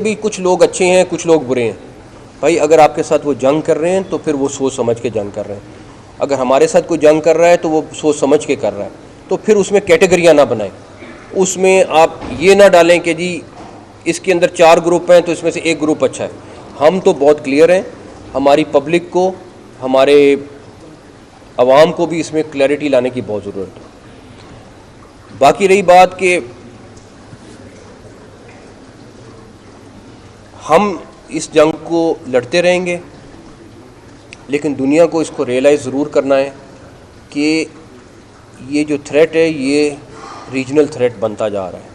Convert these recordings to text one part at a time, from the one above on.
भी कुछ लोग अच्छे हैं, कुछ लोग बुरे हैं। भाई अगर आपके साथ वो जंग कर रहे हैं तो फिर वो सोच समझ के जंग कर रहे हैं। अगर हमारे साथ कोई जंग कर रहा है तो वो सोच समझ के कर रहा है। तो फिर उसमें कैटेगरियाँ ना बनाएं, उसमें आप ये ना डालें कि जी इसके अंदर 4 ग्रुप हैं तो इसमें से एक ग्रुप अच्छा है। हम तो बहुत क्लियर हैं, हमारी पब्लिक को, हमारे आवाम को भी इसमें क्लैरिटी लाने की बहुत ज़रूरत है। बाकी रही बात कि हम इस जंग को लड़ते रहेंगे, लेकिन दुनिया को इसको रियलाइज़ ज़रूर करना है कि ये जो थ्रेट है ये रीजनल थ्रेट बनता जा रहा है।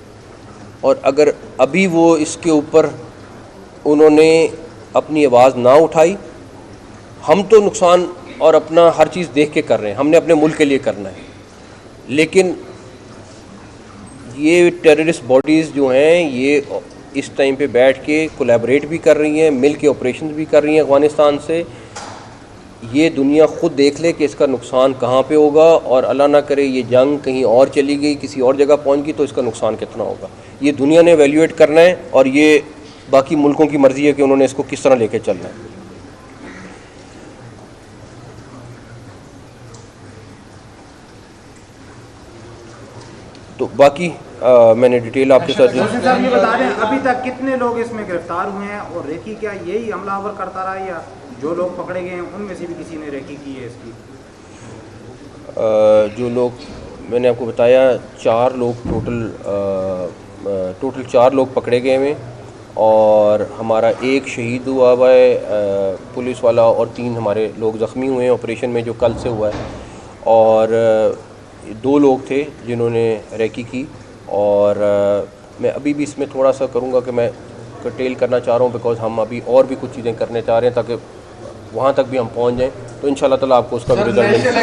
और अगर अभी वो इसके ऊपर उन्होंने अपनी आवाज़ ना उठाई, हम तो नुकसान और अपना हर चीज़ देख के कर रहे हैं, हमने अपने मुल्क के लिए करना है। लेकिन ये टेररिस्ट बॉडीज़ जो हैं ये इस टाइम पे बैठ के कोलैबोरेट भी कर रही हैं, मिल के ऑपरेशन भी कर रही हैं अफ़गानिस्तान से। ये दुनिया ख़ुद देख ले कि इसका नुकसान कहाँ पे होगा, और अल्लाह ना करे ये जंग कहीं और चली गई, किसी और जगह पहुँच गई तो इसका नुकसान कितना होगा। ये दुनिया ने एवेल्यूएट करना है, और ये बाकी मुल्कों की मर्ज़ी है कि उन्होंने इसको किस तरह लेके चलना है। तो बाकी मैंने डिटेल आपके साथ साहब ये बता रहे हैं अभी तक कितने लोग इसमें गिरफ्तार हुए हैं, और रेकी क्या यही हमलावर करता रहा, या जो लोग पकड़े गए हैं उनमें से भी किसी ने रेकी की है इसकी? जो लोग मैंने आपको बताया 4 लोग टोटल 4 लोग पकड़े गए हैं, और हमारा एक शहीद हुआ है पुलिस वाला, और 3 हमारे लोग ज़ख्मी हुए हैं ऑपरेशन में जो कल से हुआ है। और 2 लोग थे जिन्होंने रेकी की। और मैं अभी भी इसमें थोड़ा सा करूँगा कि मैं कर्टेल करना चाह रहा हूँ, बिकॉज़ हम अभी और भी कुछ चीज़ें करने चाह रहे हैं ताकि वहाँ तक भी हम पहुँच जाएँ, तो इंशाल्लाह ताला आपको उसका रिजल्ट मिलेगा।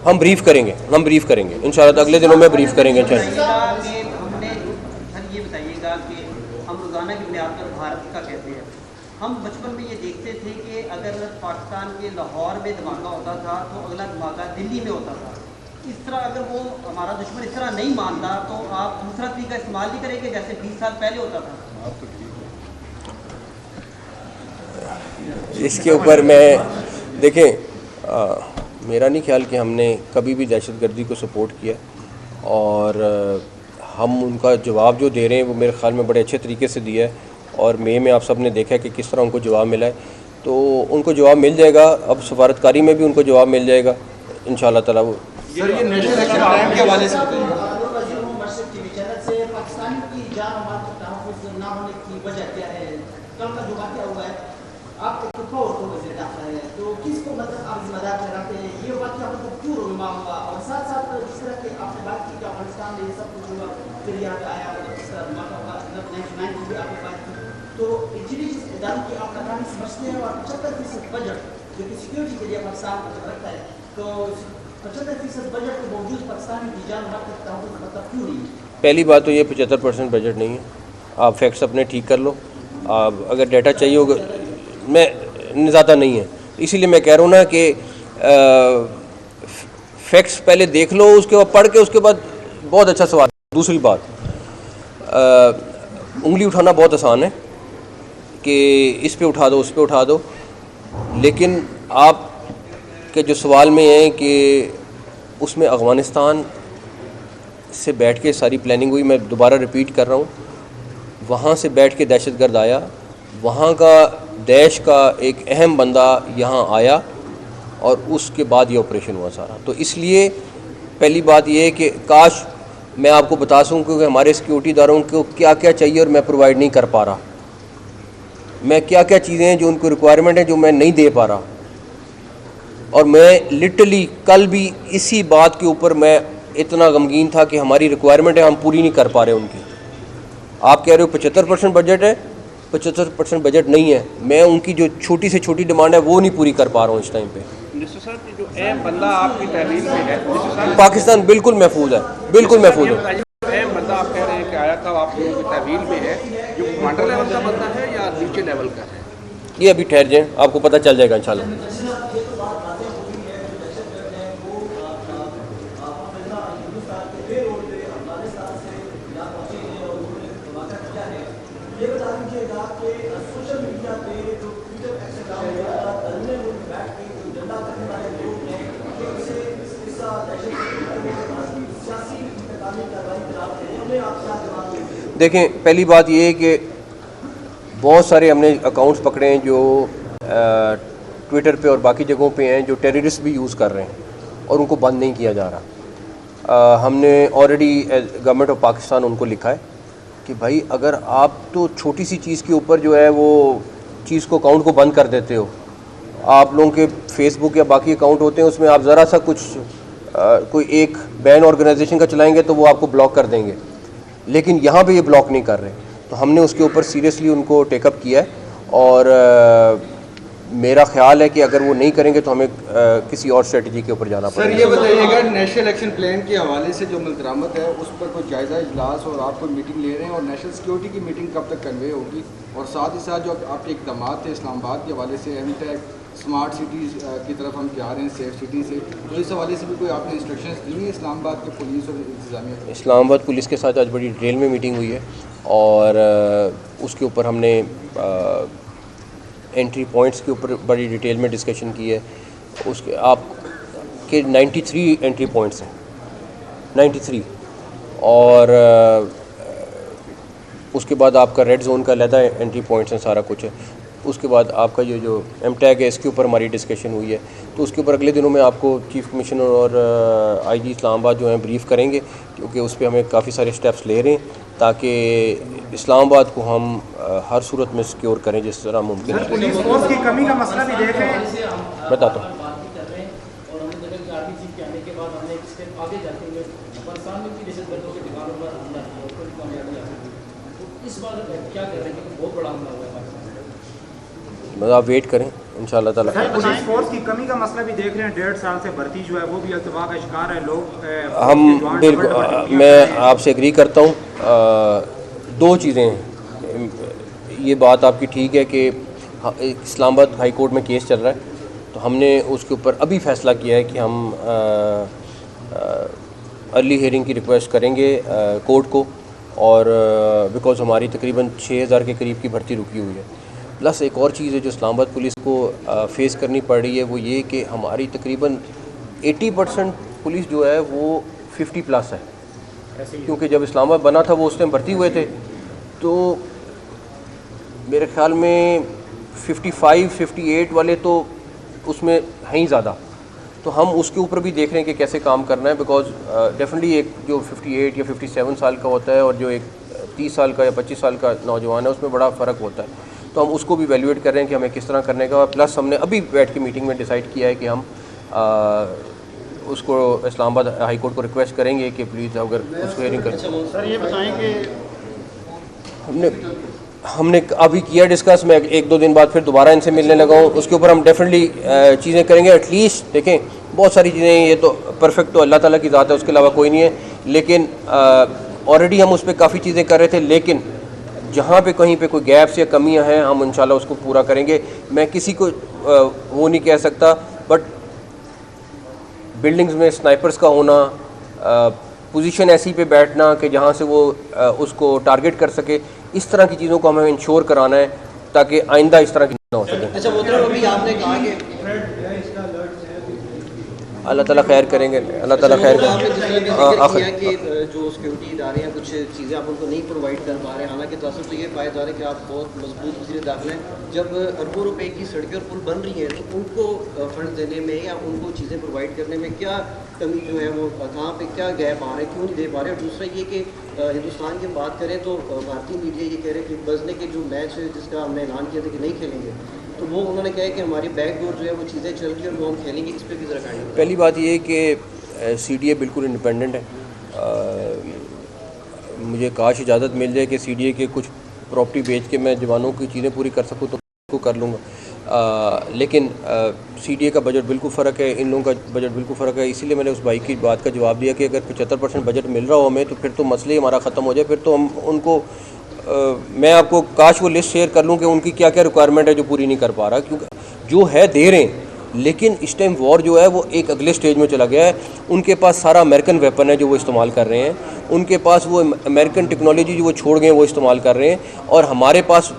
हम ब्रीफ करेंगे इंशाल्लाह, अगले दिनों में ब्रीफ करेंगे इंशाल्लाह। ये बताइएगा कि हम रोज़ाना की बुनियाद पर भारत का कहते हैं, हम बचपन में ये देखते थे कि अगर पाकिस्तान के लाहौर में धमाका होता था तो अगला धमाका दिल्ली में होता था। इस तरह अगर वो हमारा दुश्मन इस तरह नहीं मानता तो आप दूसरा तरीका इस्तेमाल नहीं करेंगे जैसे 20 साल पहले होता था? इसके ऊपर मैं देखें, मेरा नहीं ख्याल कि हमने कभी भी दहशतगर्दी को सपोर्ट किया, और हम उनका जवाब जो दे रहे हैं वो मेरे ख्याल में बड़े अच्छे तरीके से दिया है। और में आप सब ने देखा है कि किस तरह उनको जवाब मिला है, तो उनको जवाब मिल जाएगा। अब सफारतकारी में भी उनको जवाब मिल जाएगा इंशाल्लाह ताला। वो सर ये नेशनल एक्शन प्लान के हवाले से आप एक तो किसको मतलब आप जिम्मेदार ठहराते हैं, ये बात मतलब क्यों रोमा हुआ? और साथ साथ जिस तरह की आपने बात की कि अफगानिस्तान में ये सब कुछ हुआ, फिर यहाँ पे आया इस तरह मतलब 99 की आपने बात की, तो एक्चुअली जिस इदारों की आप नाकामी समझते हैं, और 75% बजट जो कि सिक्योरिटी के लिए पाकिस्तान को रखता है, तो 75% बजट के बावजूद पाकिस्तान की जान मतलब क्यों नहीं? पहली बात तो ये 75% बजट नहीं है। आप फैक्ट्स अपने ठीक कर लो। आप अगर डाटा चाहिए होगा, मैं ज़्यादा नहीं है, इसीलिए मैं कह रहा हूँ ना कि फैक्ट्स पहले देख लो, उसके बाद पढ़ के उसके बाद बहुत अच्छा सवाल। दूसरी बात, उंगली उठाना बहुत आसान है कि इस पे उठा दो, उस पे उठा दो, लेकिन आप के जो सवाल में है कि उसमें अफ़गानिस्तान से बैठ के सारी प्लानिंग हुई। मैं दोबारा रिपीट कर रहा हूँ, वहाँ से बैठ के दहशतगर्द आया, वहाँ का देश का एक अहम बंदा यहाँ आया, और उसके बाद ये ऑपरेशन हुआ सारा। तो इसलिए पहली बात ये है कि काश मैं आपको बता सकूँ कि हमारे सिक्योरिटी इदारों को क्या क्या चाहिए और मैं प्रोवाइड नहीं कर पा रहा, मैं क्या क्या चीज़ें हैं जो उनको रिक्वायरमेंट है जो मैं नहीं दे पा रहा। और मैं लिटरली कल भी इसी बात के ऊपर मैं इतना गमगीन था कि हमारी रिक्वायरमेंट है, हम पूरी नहीं कर पा रहे उनकी। आप कह रहे हो 75% बजट है, 75% बजट नहीं है। मैं उनकी जो छोटी से छोटी डिमांड है वो नहीं पूरी कर पा रहा हूँ इस टाइम पे। जो अहम बंदा आपकी तहरीर में है पाकिस्तान बिल्कुल महफूज है, बिल्कुल महफूज है। अहम बंदा आप कह रहे हैं कि आया था आपकी तहरीर में है, जो कमांडर लेवल का बंदा है या नीचे लेवल का है? ये अभी ठहर जाए, आपको पता चल जाएगा इंशाल्लाह। देखें, पहली बात ये है कि बहुत सारे हमने अकाउंट्स पकड़े हैं जो ट्विटर पे और बाकी जगहों पे हैं जो टेररिस्ट भी यूज़ कर रहे हैं और उनको बंद नहीं किया जा रहा। हमने ऑलरेडी गवर्नमेंट ऑफ पाकिस्तान उनको लिखा है कि भाई अगर आप तो छोटी सी चीज़ के ऊपर जो है वो चीज़ को अकाउंट को बंद कर देते हो, आप लोगों के फेसबुक या बाकी अकाउंट होते हैं उसमें आप ज़रा सा कुछ कोई एक बैन ऑर्गेनाइजेशन का चलाएंगे तो वो आपको ब्लॉक कर देंगे, लेकिन यहाँ पे ये ब्लॉक नहीं कर रहे। तो हमने उसके ऊपर सीरियसली उनको टेकअप किया है और मेरा ख्याल है कि अगर वो नहीं करेंगे तो हमें किसी और स्ट्रेटजी के ऊपर जाना पड़ेगा। सर ये बताइएगा, नेशनल एक्शन प्लान के हवाले से जो मुल्ज़रामत है उस पर कोई जायज़ा इजलास और आप कोई मीटिंग ले रहे हैं, और नेशनल सिक्योरिटी की मीटिंग कब तक कन्वे होगी, और साथ ही साथ जो आपके इक़दाम थे इस्लामाबाद के हवाले से एमटेक स्मार्ट सिटीज़ की तरफ हम जा रहे हैं, सेफ सिटी से, तो इस हवाले से भी कोई आपने इंस्ट्रक्शंस दी हैं इस्लामाबाद के पुलिस और इंतजामिया? इस्लामाबाद पुलिस के साथ आज बड़ी डिटेल में मीटिंग हुई है और उसके ऊपर हमने एंट्री पॉइंट्स के ऊपर बड़ी डिटेल में डिस्कशन की है। उसके आपके 93 एंट्री पॉइंट्स हैं, 93, और उसके बाद आपका रेड जोन का अलहदा एंट्री पॉइंट्स हैं, सारा कुछ है। उसके बाद आपका ये जो एमटैग है इसके ऊपर हमारी डिस्कशन हुई है, तो उसके ऊपर अगले दिनों में आपको चीफ़ कमिश्नर और आईजी इस्लामाबाद जो हैं ब्रीफ़ करेंगे, क्योंकि उस पर हमें काफ़ी सारे स्टेप्स ले रहे हैं ताकि इस्लामाबाद को हम हर सूरत में सिक्योर करें जिस तरह मुमकिन है। पुलिस फोर्स की कमी का मसला भी देख रहे हैं, बताता हूँ। मतलब आप वेट करें इंशाअल्लाह ताला। पुलिस फोर्स की कमी का मसला भी देख रहे हैं, 1.5 साल से भर्ती जो है वो भी अल्तवा का शिकार है लोग। हम बिल्कुल, मैं आपसे एग्री करता हूँ। दो चीज़ें हैं, ये बात आपकी ठीक है कि इस्लामाबाद हाई कोर्ट में केस चल रहा है, तो हमने उसके ऊपर अभी फ़ैसला किया है कि हम अर्ली हियरिंग की रिक्वेस्ट करेंगे कोर्ट को, और बिकॉज़ हमारी तकरीबन 6000 के करीब की भर्ती रुकी हुई है। प्लस एक और चीज़ है जो इस्लामाबाद पुलिस को फेस करनी पड़ रही है, वो ये कि हमारी तकरीबन 80% पुलिस जो है वो 50+ है, क्योंकि जब इस्लामाबाद बना था वो उस टाइम भर्ती हुए थे, तो मेरे ख्याल में 55-58 वाले तो उसमें हैं ही ज़्यादा। तो हम उसके ऊपर भी देख रहे हैं कि कैसे काम करना है, बिकॉज़ डेफिनेटली एक जो 58 या 57 साल का होता है और जो एक 30 साल का या 25 साल का नौजवान है उसमें बड़ा फ़र्क होता है। तो हम उसको भी वैल्यूएट कर रहे हैं कि हमें किस तरह करने का। प्लस हमने अभी बैठ के मीटिंग में डिसाइड किया है कि हम उसको इस्लामाबाद हाई कोर्ट को रिक्वेस्ट करेंगे कि प्लीज़ अगर उसको हियरिंग करें। सर ये बताएं कि हमने अभी किया डिस्कस, मैं 1-2 दिन बाद फिर दोबारा इनसे मिलने लगा हूँ, उसके ऊपर हम डेफिनेटली चीज़ें करेंगे। एटलीस्ट देखें, बहुत सारी चीज़ें, ये तो परफेक्ट तो अल्लाह ताला की ज़ात है, उसके अलावा कोई नहीं है, लेकिन ऑलरेडी हम उस पर काफ़ी चीज़ें कर रहे थे, लेकिन जहाँ पे कहीं पे कोई गैप्स या कमियाँ हैं हम इंशाल्लाह उसको पूरा करेंगे। मैं किसी को वो नहीं कह सकता, बट बिल्डिंग्स में स्नाइपर्स का होना, पोजीशन ऐसी पे बैठना कि जहाँ से वो उसको टारगेट कर सके, इस तरह की चीज़ों को हमें इंश्योर कराना है ताकि आइंदा इस तरह की ना हो सके। अच्छा मोहतरम, अभी आपने कहा कि अल्लाह ताला खैर करेंगे, अल्लाह ताला खैर करेंगे कि जो सिक्योरिटी इदारे हैं कुछ चीज़ें आप उनको नहीं प्रोवाइड कर पा रहे हैं, हालांकि तासुर तो ये पाया जा रहा है कि आप बहुत मजबूत वज़ीर दाखिला हैं। जब अरबों रुपए की सड़कें और पुल बन रही हैं तो उनको फंड देने में या उनको चीज़ें प्रोवाइड करने में क्या कमी जो है वो कहाँ पे क्या गैप आ रहा है, क्यों नहीं दे पा रहे? और दूसरा ये कि हिंदुस्तान की हम बात करें तो भारतीय मीडिया ये कह रहे हैं कि बजने के जो मैच है जिसका हमने ऐलान किया था कि नहीं खेलेंगे, तो वो उन्होंने कहा कि हमारी बैकडोर जो है वो चीज़ें चल रही है और वो हम खेलेंगे, इस पर भी ज़रा गाइड। पहली बात ये है कि CDA बिल्कुल इंडिपेंडेंट है। मुझे काश इजाज़त मिल जाए कि CDA के कुछ प्रॉपर्टी बेच के मैं जवानों की चीज़ें पूरी कर सकूँ तो उसको कर लूँगा, लेकिन CDA का बजट बिल्कुल फ़र्क है, इन लोगों का बजट बिल्कुल फ़र्क है। इसीलिए मैंने उस भाई की बात का जवाब दिया कि अगर 75% बजट मिल रहा हो हमें तो फिर तो मसले हमारा ख़त्म हो जाए, फिर तो हम उनको मैं आपको काश वो लिस्ट शेयर कर लूँ कि उनकी क्या क्या रिक्वायरमेंट है जो पूरी नहीं कर पा रहा, क्योंकि जो है दे रहे हैं, लेकिन इस टाइम वॉर जो है वो एक अगले स्टेज में चला गया है। उनके पास सारा अमेरिकन वेपन है जो वो इस्तेमाल कर रहे हैं, उनके पास वो अमेरिकन टेक्नोलॉजी जो वो छोड़ गए वो इस्तेमाल कर रहे हैं, और हमारे पास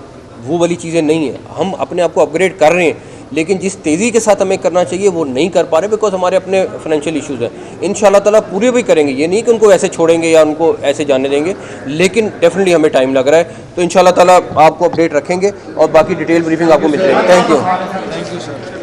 वो वाली चीज़ें नहीं हैं। हम अपने आप को अपग्रेड कर रहे हैं, लेकिन जिस तेज़ी के साथ हमें करना चाहिए वो नहीं कर पा रहे, बिकॉज हमारे अपने फाइनेंशियल इश्यूज़ हैं। इंशाल्लाह ताला पूरे भी करेंगे, ये नहीं कि उनको ऐसे छोड़ेंगे या उनको ऐसे जाने देंगे, लेकिन डेफिनेटली हमें टाइम लग रहा है। तो इंशाल्लाह ताला आपको अपडेट रखेंगे और बाकी डिटेल ब्रीफिंग आपको मिल जाएगी। Thank you.